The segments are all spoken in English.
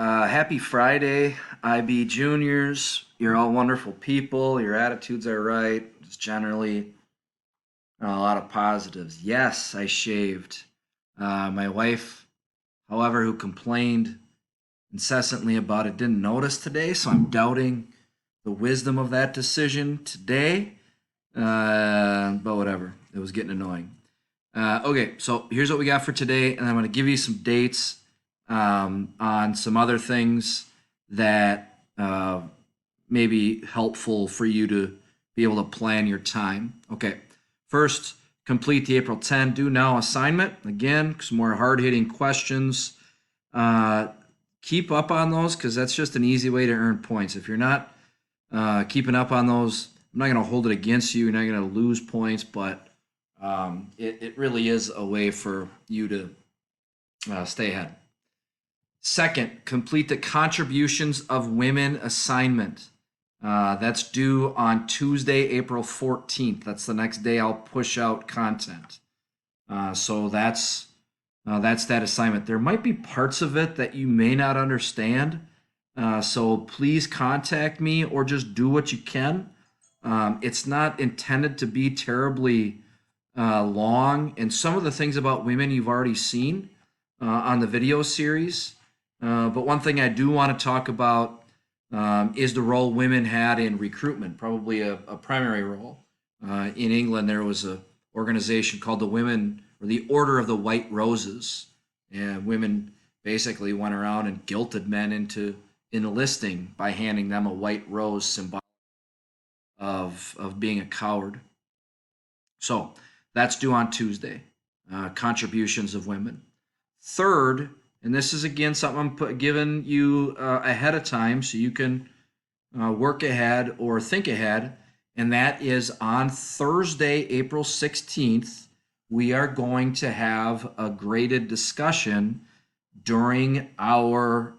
Happy Friday, IB juniors. You're all wonderful people. Your attitudes are right. Just generally a lot of positives. Yes, I shaved. My wife, however, who complained incessantly about it, didn't notice today, so I'm doubting the wisdom of that decision today. But whatever, it was getting annoying. Okay, so here's what we got for today, and I'm going to give you some dates on some other things that may be helpful for you to be able to plan your time. Okay, first, complete the April 10 due now assignment. Again, some more hard hitting questions. Uh, Keep up on those because that's just an easy way to earn points. If you're not keeping up on those, I'm not going to hold it against you. You're not going to lose points, but it really is a way for you to stay ahead. Second, complete the contributions of women assignment. That's due on Tuesday, April 14th. That's the next day I'll push out content. So that's that assignment. There might be parts of it that you may not understand. So please contact me or just do what you can. It's not intended to be terribly long, and some of the things about women you've already seen on the video series. But one thing I do want to talk about is the role women had in recruitment, probably a primary role. In England, there was an organization called the Women or the Order of the White Roses, and women basically went around and guilted men into enlisting by handing them a white rose, symbolic of being a coward. So that's due on Tuesday. Contributions of women. Third, and this is again something I'm giving you ahead of time so you can work ahead or think ahead, and that is on Thursday, April 16th, we are going to have a graded discussion during our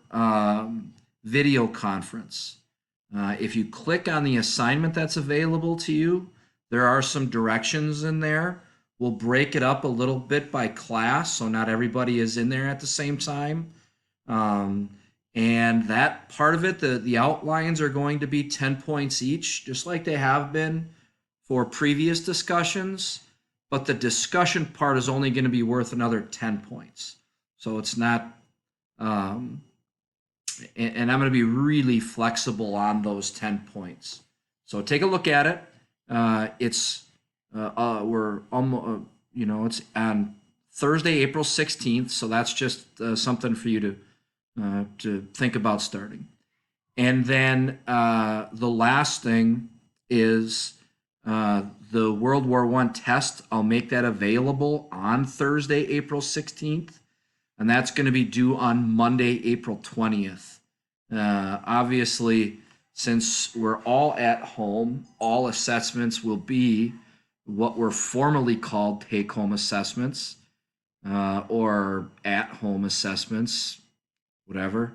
video conference. If you click on the assignment that's available to you, there are some directions in there. We'll break it up a little bit by class, so not everybody is in there at the same time. And that part of it, the outlines are going to be 10 points each, just like they have been for previous discussions. But the discussion part is only going to be worth another 10 points. So it's not, and I'm going to be really flexible on those 10 points. So take a look at it. We're almost, it's on Thursday, April 16th. So that's just something for you to think about starting. And then the last thing is the World War I test. I'll make that available on Thursday, April 16th. And that's going to be due on Monday, April 20th. Obviously, since we're all at home, all assessments will be what were formerly called take-home assessments or at-home assessments, whatever.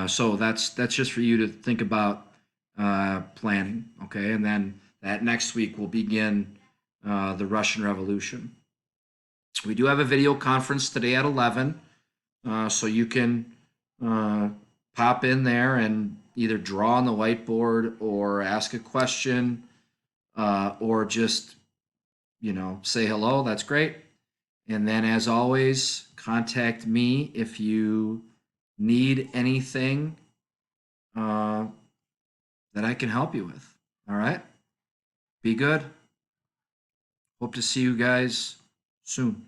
So that's just for you to think about planning, okay? And then that next week we'll begin the Russian Revolution. We do have a video conference today at 11, so you can pop in there and either draw on the whiteboard or ask a question or just, say hello. That's great. And then, as always, contact me if you need anything that I can help you with. All right? Be good. Hope to see you guys soon.